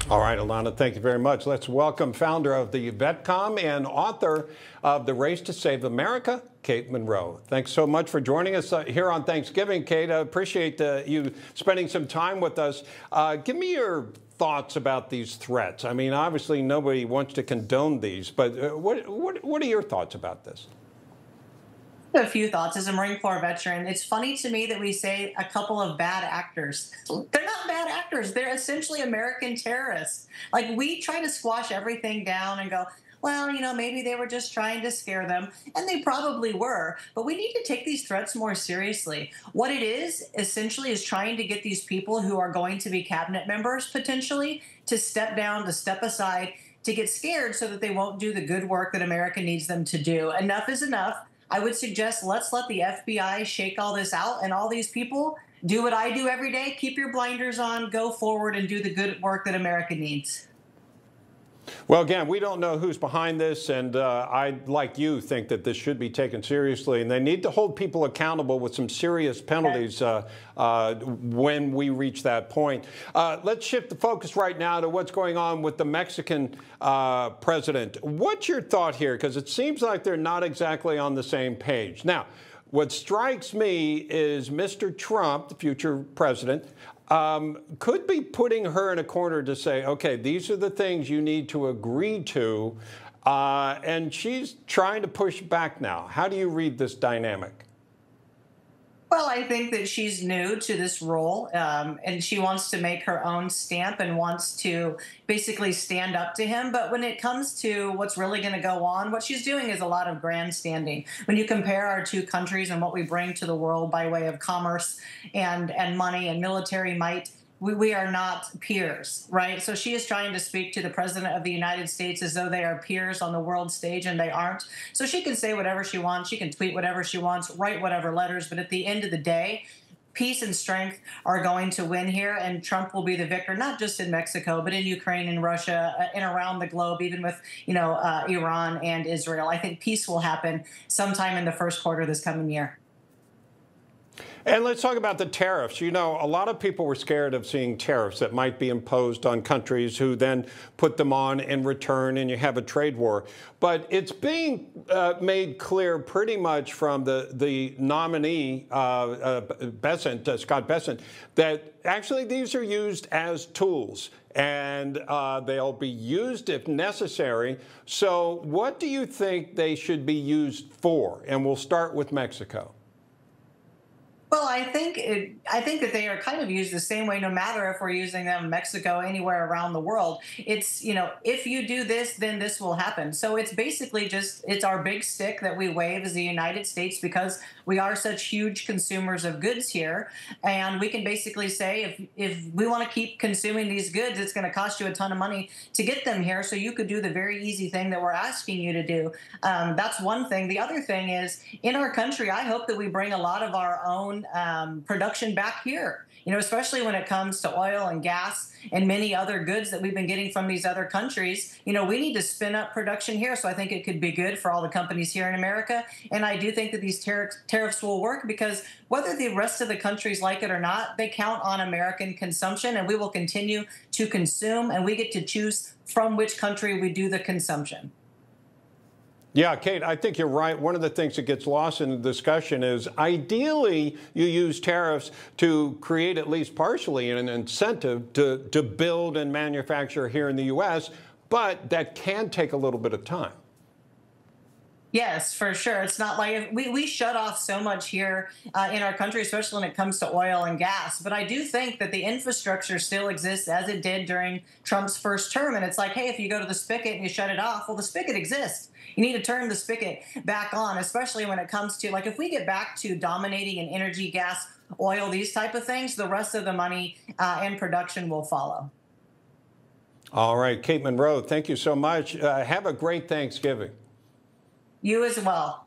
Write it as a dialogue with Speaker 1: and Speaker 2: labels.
Speaker 1: All right, Alana, thank you very much. Let's welcome founder of the VetCom and author of The Race to Save America, Kate Monroe. Thanks so much for joining us here on Thanksgiving, Kate. I appreciate you spending some time with us. Give me your thoughts about these threats. I mean, obviously nobody wants to condone these, but what are your thoughts about this?
Speaker 2: A few thoughts as a Marine Corps veteran. It's funny to me that we say a couple of bad actors. They're not bad actors. They're essentially American terrorists. Like, we try to squash everything down and go, well, maybe they were just trying to scare them, and they probably were, but we need to take these threats more seriously. What it is, essentially, is trying to get these people who are going to be cabinet members, potentially, to step down, to step aside, to get scared so that they won't do the good work that America needs them to do. Enough is enough. I would suggest let's let the FBI shake all this out, and all these people do what I do every day. Keep your blinders on, go forward, and do the good work that America needs.
Speaker 1: Well, again, we don't know who's behind this, and I, like you, think that this should be taken seriously, and they need to hold people accountable with some serious penalties when we reach that point. Let's shift the focus right now to what's going on with the Mexican president. What's your thought here? Because it seems like they're not exactly on the same page. Now, what strikes me is Mr. Trump, the future president, could be putting her in a corner to say, okay, these are the things you need to agree to, and she's trying to push back now. How do you read this dynamic?
Speaker 2: Well, I think that she's new to this role, and she wants to make her own stamp and wants to basically stand up to him. But when it comes to what's really going to go on, what she's doing is a lot of grandstanding. When you compare our two countries and what we bring to the world by way of commerce and money and military might, we are not peers, right? So she is trying to speak to the president of the United States as though they are peers on the world stage, and they aren't. So she can say whatever she wants. She can tweet whatever she wants, write whatever letters. But at the end of the day, peace and strength are going to win here, and Trump will be the victor, not just in Mexico, but in Ukraine and Russia and around the globe, even with, Iran and Israel. I think peace will happen sometime in the first quarter of this coming year.
Speaker 1: And let's talk about the tariffs. You know, a lot of people were scared of seeing tariffs that might be imposed on countries who then put them on in return, and you have a trade war. But it's being made clear pretty much from the nominee, Scott Bessent, that actually these are used as tools, and they'll be used if necessary. So what do you think they should be used for? And we'll start with Mexico.
Speaker 2: Well, I think that they are kind of used the same way, no matter if we're using them in Mexico, anywhere around the world. It's, if you do this, then this will happen. So it's basically it's our big stick that we wave as the United States, because we are such huge consumers of goods here. And we can basically say, if we want to keep consuming these goods, it's going to cost you a ton of money to get them here. So you could do the very easy thing that we're asking you to do. That's one thing. The other thing is, in our country, I hope that we bring a lot of our own production back here, especially when it comes to oil and gas and many other goods that we've been getting from these other countries. We need to spin up production here. So I think it could be good for all the companies here in America. And I do think that these tariffs will work, because whether the rest of the countries like it or not, they count on American consumption, and we will continue to consume, and we get to choose from which country we do the consumption.
Speaker 1: Yeah, Kate, I think you're right. One of the things that gets lost in the discussion is, ideally, you use tariffs to create, at least partially, an incentive to build and manufacture here in the U.S., but that can take a little bit of time.
Speaker 2: Yes, for sure. It's not like we shut off so much here in our country, especially when it comes to oil and gas. But I do think that the infrastructure still exists as it did during Trump's first term. And it's like, hey, if you go to the spigot and you shut it off, well, the spigot exists. You need to turn the spigot back on, especially when it comes to, like, if we get back to dominating in energy, gas, oil, these type of things, the rest of the money and production will follow.
Speaker 1: All right, Kate Monroe, thank you so much. Have a great Thanksgiving.
Speaker 2: You as well.